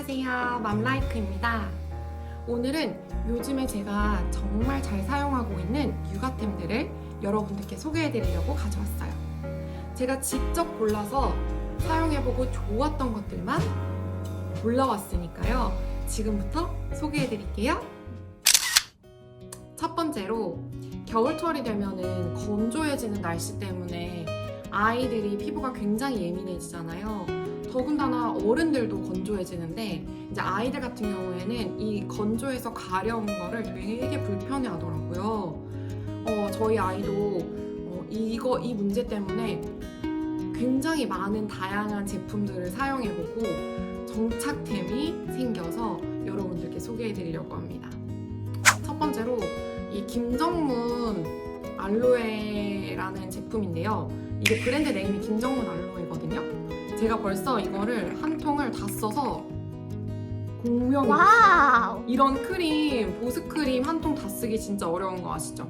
안녕하세요, 맘라이크입니다. 오늘은 요즘에 제가 정말 잘 사용하고 있는 육아템들을 여러분들께 소개해드리려고 가져왔어요. 제가 직접 골라서 사용해보고 좋았던 것들만 골라왔으니까요. 지금부터 소개해드릴게요. 첫 번째로 겨울철이 되면은 건조해지는 날씨 때문에 아이들이 피부가 굉장히 예민해지잖아요. 더군다나 어른들도 건조해지는데 이제 아이들 같은 경우에는 이 건조해서 가려운 거를 되게 불편해 하더라고요. 저희 아이도 이 문제 때문에 굉장히 많은 다양한 제품들을 사용해보고 정착템이 생겨서 여러분들께 소개해드리려고 합니다. 첫 번째로 이 김정문 알로에라는 제품인데요. 이게 브랜드 네임이 김정문 알로에거든요. 제가 벌써 이거를 한 통을 다 써서 공명이 와우! 이런 크림, 보습크림 한 통 다 쓰기 진짜 어려운 거 아시죠?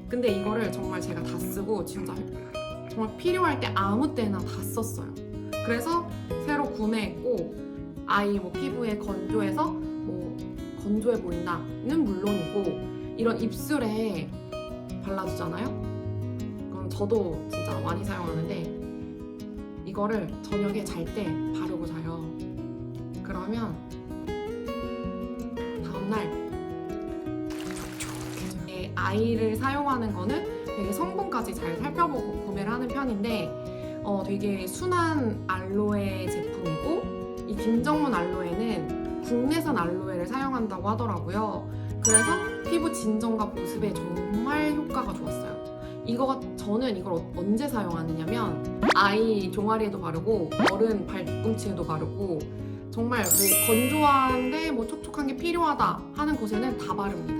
근데 이거를 정말 제가 다 쓰고 진짜 정말 필요할 때 아무 때나 다 썼어요. 그래서 새로 구매했고 아이 피부에 건조해서 건조해 보인다는 물론이고 이런 입술에 발라주잖아요? 그럼 저도 진짜 많이 사용하는데 이거를 저녁에 잘 때 바르고 자요. 그러면 다음날 촉촉해져요. 아이를 사용하는 거는 되게 성분까지 잘 살펴보고 구매를 하는 편인데 되게 순한 알로에 제품이고 이 김정문 알로에는 국내산 알로에를 사용한다고 하더라고요. 그래서 피부 진정과 보습에 정말 효과가 좋았어요. 저는 이걸 언제 사용하느냐면 아이 종아리에도 바르고 어른 발 뒤꿈치에도 바르고 정말 건조한데 촉촉한 게 필요하다 하는 곳에는 다 바릅니다.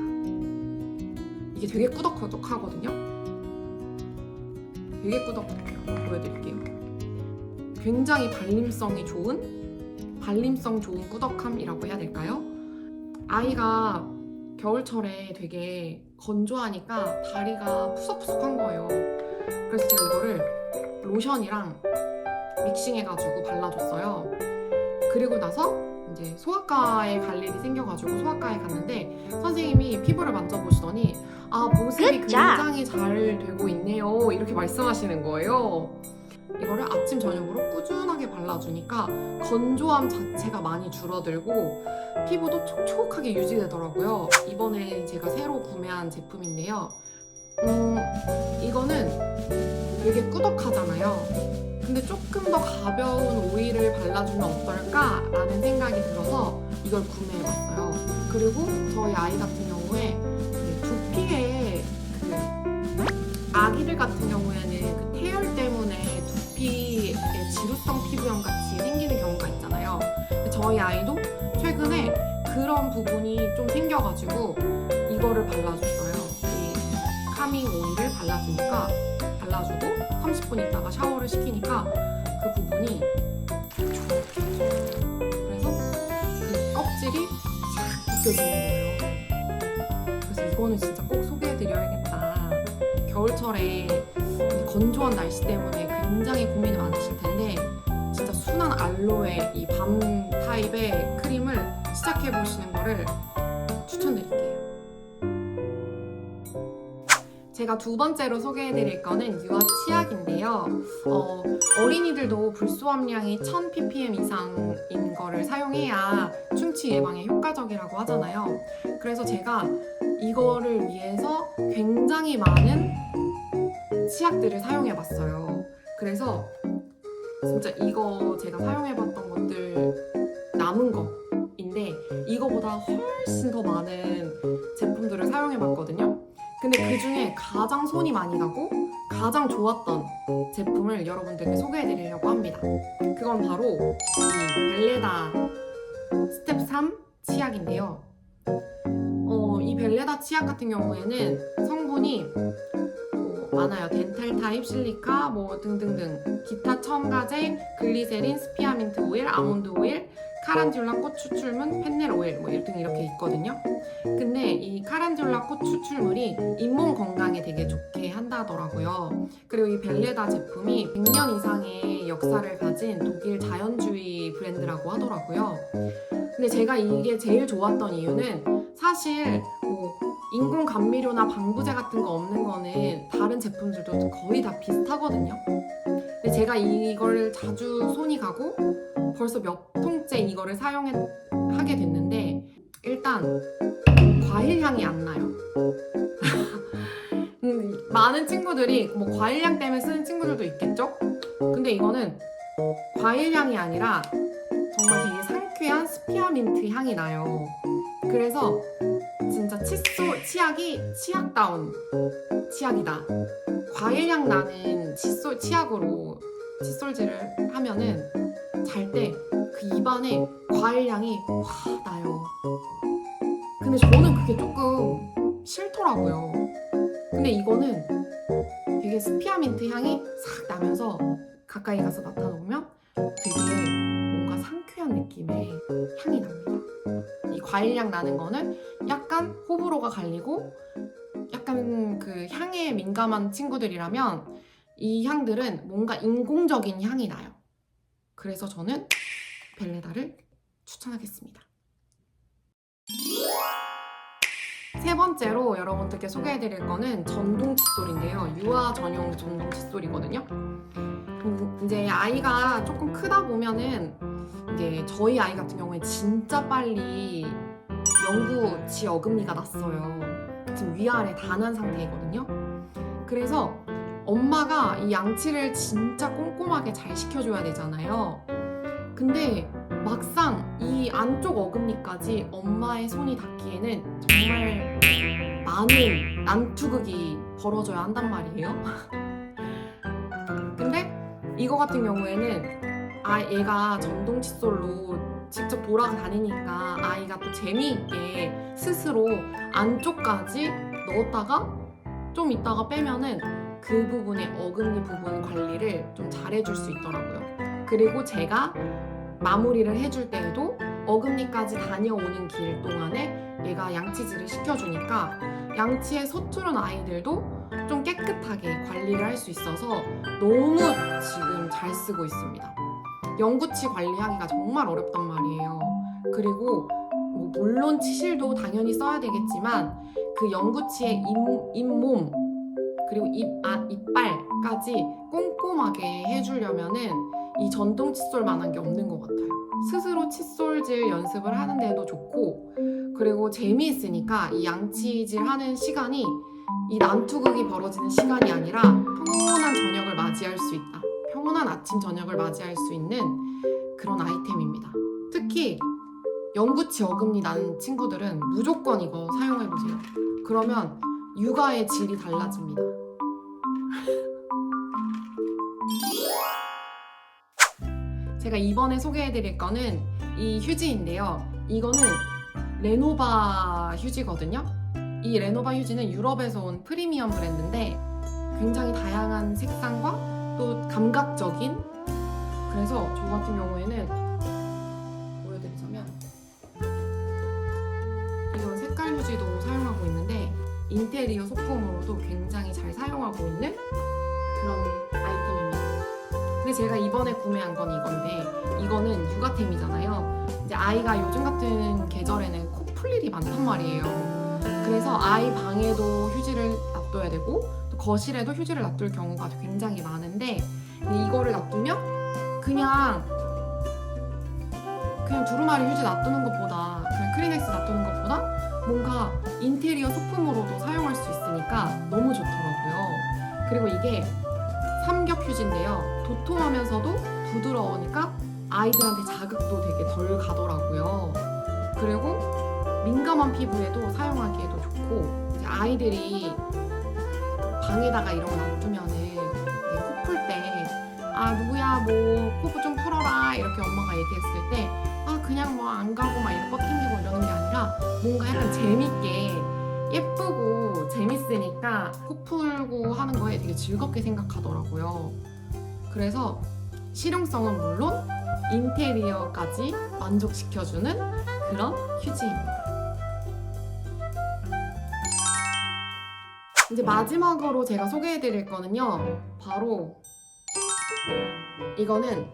이게 되게 꾸덕꾸덕하거든요. 되게 꾸덕꾸덕해요. 보여드릴게요. 굉장히 발림성 좋은 꾸덕함이라고 해야 될까요? 아이가 겨울철에 되게 건조하니까 다리가 푸석푸석한 거예요. 그래서 제가 이거를 로션이랑 믹싱해가지고 발라줬어요. 그리고 나서 이제 소아과에 갈 일이 생겨가지고 소아과에 갔는데 선생님이 피부를 만져보시더니 보습이 굉장히 잘 되고 있네요 이렇게 말씀하시는 거예요. 이거를 아침 저녁으로 꾸준하게 발라주니까 건조함 자체가 많이 줄어들고 피부도 촉촉하게 유지되더라고요. 이번에 제가 새로 구매한 제품인데요. 이거는 되게 꾸덕하잖아요. 근데 조금 더 가벼운 오일을 발라주면 어떨까라는 생각이 들어서 이걸 구매해봤어요. 그리고 저희 아이 같은 경우에 두피에 아기들 같은 경우에는 태열 때문에 두피에 지루성 피부염 같이 생기는 경우가 있잖아요. 저희 아이도 최근에 그런 부분이 좀 생겨가지고 이거를 발라줬어요. 이 카밍 오일을 발라주고 30분 있다가 샤워를 시키니까 그 부분이 그래서 그 껍질이 싹 벗겨지는 거예요. 그래서 이거는 진짜 꼭 소개해드려야겠다. 겨울철에 건조한 날씨 때문에 굉장히 고민이 많으실 텐데 진짜 순한 알로에 이 밤 타입의 크림을 시작해보시는 거를 추천드릴게요. 제가 두 번째로 소개해드릴 거는 유아 치약인데요. 어린이들도 불소 함량이 1000ppm 이상인 거를 사용해야 충치 예방에 효과적이라고 하잖아요. 그래서 제가 이거를 위해서 굉장히 많은 치약들을 사용해봤어요. 그래서 진짜 이거 제가 사용해봤던 것들 남은 거인데 이거보다 훨씬 더 많은 제품들을 사용해봤거든요. 근데 그 중에 가장 손이 많이 가고 가장 좋았던 제품을 여러분들께 소개해드리려고 합니다. 그건 바로 이 벨레다 스텝 3 치약인데요. 이 벨레다 치약 같은 경우에는 성분이 많아요. 덴탈 타입, 실리카, 등등등 기타 첨가제, 글리세린, 스피아민트 오일, 아몬드 오일, 카란듈라 꽃 추출물, 펜넬 오일 뭐 등 이렇게 있거든요. 근데 이 카란듈라 꽃 추출물이 잇몸 건강에 되게 좋게 한다더라고요. 그리고 이 벨레다 제품이 100년 이상의 역사를 가진 독일 자연주의 브랜드라고 하더라고요. 근데 제가 이게 제일 좋았던 이유는 사실 뭐 인공 감미료나 방부제 같은 거 없는 거는 다른 제품들도 거의 다 비슷하거든요. 근데 제가 이걸 자주 손이 가고 벌써 몇 통째 이거를 사용하게 됐는데 일단 과일 향이 안 나요. 많은 친구들이 뭐 과일 향 때문에 쓰는 친구들도 있겠죠? 근데 이거는 과일 향이 아니라 정말 되게 상쾌한 스피어민트 향이 나요. 그래서 진짜 칫솔 치약이 치약다운 치약이다. 과일 향 나는 칫솔 치약으로 칫솔질을 하면은 잘 때 그 입안에 과일 향이 확 나요. 근데 저는 그게 조금 싫더라고요. 근데 이거는 되게 스피어민트 향이 싹 나면서 가까이 가서 맡아보면 되게 뭔가 상쾌한 느낌의 향이 납니다. 이 과일향 나는 거는 약간 호불호가 갈리고 약간 그 향에 민감한 친구들이라면 이 향들은 뭔가 인공적인 향이 나요. 그래서 저는 벨레다를 추천하겠습니다. 세 번째로 여러분들께 소개해드릴 거는 전동 칫솔인데요. 유아 전용 전동 칫솔이거든요. 이제 아이가 조금 크다 보면은 이게 저희 아이 같은 경우에 진짜 빨리 영구치 어금니가 났어요. 지금 위아래 다 난 상태이거든요. 그래서 엄마가 이 양치를 진짜 꼼꼼하게 잘 시켜줘야 되잖아요. 근데 막상 이 안쪽 어금니까지 엄마의 손이 닿기에는 정말 많은 난투극이 벌어져야 한단 말이에요. 근데 이거 같은 경우에는 얘가 전동 칫솔로 직접 돌아다니니까 아이가 또 재미있게 스스로 안쪽까지 넣었다가 좀 있다가 빼면은 그 부분의 어금니 부분 관리를 좀 잘해줄 수 있더라고요. 그리고 제가 마무리를 해줄 때에도 어금니까지 다녀오는 길 동안에 얘가 양치질을 시켜주니까 양치에 서투른 아이들도 좀 깨끗하게 관리를 할 수 있어서 너무 지금 잘 쓰고 있습니다. 영구치 관리하기가 정말 어렵단 말이에요. 그리고 뭐 물론 치실도 당연히 써야 되겠지만 그 영구치의 잇몸 그리고 이빨까지 꼼꼼하게 해주려면은 이 전동 칫솔만한 게 없는 것 같아요. 스스로 칫솔질 연습을 하는데도 좋고 그리고 재미있으니까 이 양치질 하는 시간이 이 난투극이 벌어지는 시간이 아니라 평온한 저녁을 맞이할 수 있다. 평온한 아침 저녁을 맞이할 수 있는 그런 아이템입니다. 특히 영구치 어금니 난 친구들은 무조건 이거 사용해보세요. 그러면 육아의 질이 달라집니다. 제가 이번에 소개해드릴 거는 이 휴지인데요. 이거는 레노바 휴지거든요. 이 레노바 휴지는 유럽에서 온 프리미엄 브랜드인데 굉장히 다양한 색상과 또 감각적인 그래서 저 같은 경우에는 보여드리자면 이런 색깔 휴지도 사용하고 있는데 인테리어 소품으로도 굉장히 잘 사용하고 있는 그런 아이템입니다. 근데 제가 이번에 구매한 건 이건데 이거는 육아템이잖아요. 이제 아이가 요즘 같은 계절에는 코 풀 일이 많단 말이에요. 그래서 아이 방에도 휴지를 놔둬야 되고 또 거실에도 휴지를 놔둘 경우가 굉장히 많은데 이거를 놔두면 그냥 두루마리 휴지 놔두는 것보다 그냥 크리넥스 놔두는 것보다 뭔가 인테리어 소품으로도 사용할 수 있으니까 너무 좋더라고요. 그리고 이게 삼겹 휴지인데요. 도톰하면서도 부드러우니까 아이들한테 자극도 되게 덜 가더라고요. 그리고 민감한 피부에도 사용하기에도 좋고 이제 아이들이 방에다가 이런 거 놔두면은 코 풀 때 누구야 뭐 코 좀 풀어라 이렇게 엄마가 얘기했을 때 그냥 뭐 안 가고 막 이렇게 뻗팅기고 이러는 게 아니라 뭔가 약간 재밌게 예쁘고 재밌으니까 코 풀고 하는 거에 되게 즐겁게 생각하더라고요. 그래서 실용성은 물론 인테리어까지 만족시켜주는 그런 휴지입니다. 이제 마지막으로 제가 소개해드릴 거는요, 바로 이거는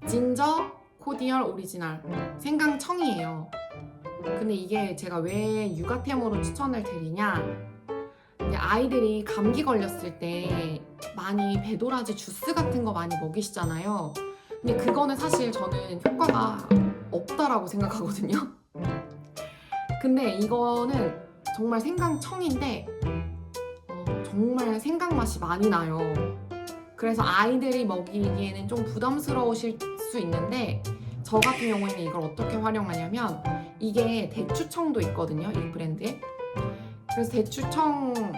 진저 코디얼 오리지널 생강청이에요. 근데 이게 제가 왜 육아템으로 추천을 드리냐, 근데 아이들이 감기 걸렸을 때 많이 배도라지 주스 같은 거 많이 먹이시잖아요. 근데 그거는 사실 저는 효과가 없다라고 생각하거든요. 근데 이거는 정말 생강청인데 정말 생강 맛이 많이 나요. 그래서 아이들이 먹이기에는 좀 부담스러우실 수 있는데, 저 같은 경우에는 이걸 어떻게 활용하냐면, 이게 대추청도 있거든요, 이 브랜드에. 그래서 대추청을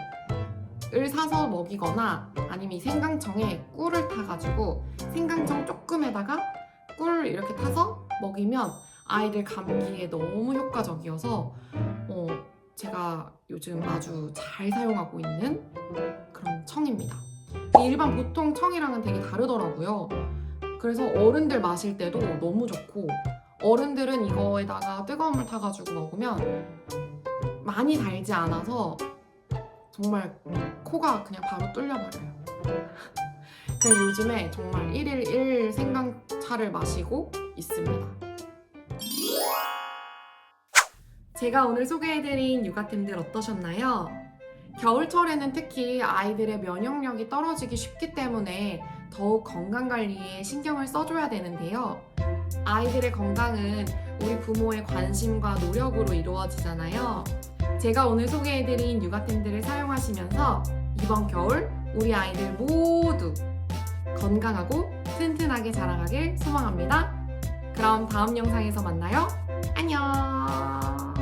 사서 먹이거나 아니면 이 생강청에 꿀을 타가지고 생강청 조금에다가 꿀 이렇게 타서 먹이면 아이들 감기에 너무 효과적이어서 제가 요즘 아주 잘 사용하고 있는 그런 청입니다. 일반 보통 청이랑은 되게 다르더라고요. 그래서 어른들 마실 때도 너무 좋고, 어른들은 이거에다가 뜨거운 물 타가지고 먹으면 많이 달지 않아서 정말 코가 그냥 바로 뚫려버려요. 그래서 요즘에 정말 1일 1 생강차를 마시고 있습니다. 제가 오늘 소개해드린 육아템들 어떠셨나요? 겨울철에는 특히 아이들의 면역력이 떨어지기 쉽기 때문에 더욱 건강관리에 신경을 써줘야 되는데요. 아이들의 건강은 우리 부모의 관심과 노력으로 이루어지잖아요. 제가 오늘 소개해드린 육아템들을 사용하시면서 이번 겨울 우리 아이들 모두 건강하고 튼튼하게 자라가길 소망합니다. 그럼 다음 영상에서 만나요. 안녕!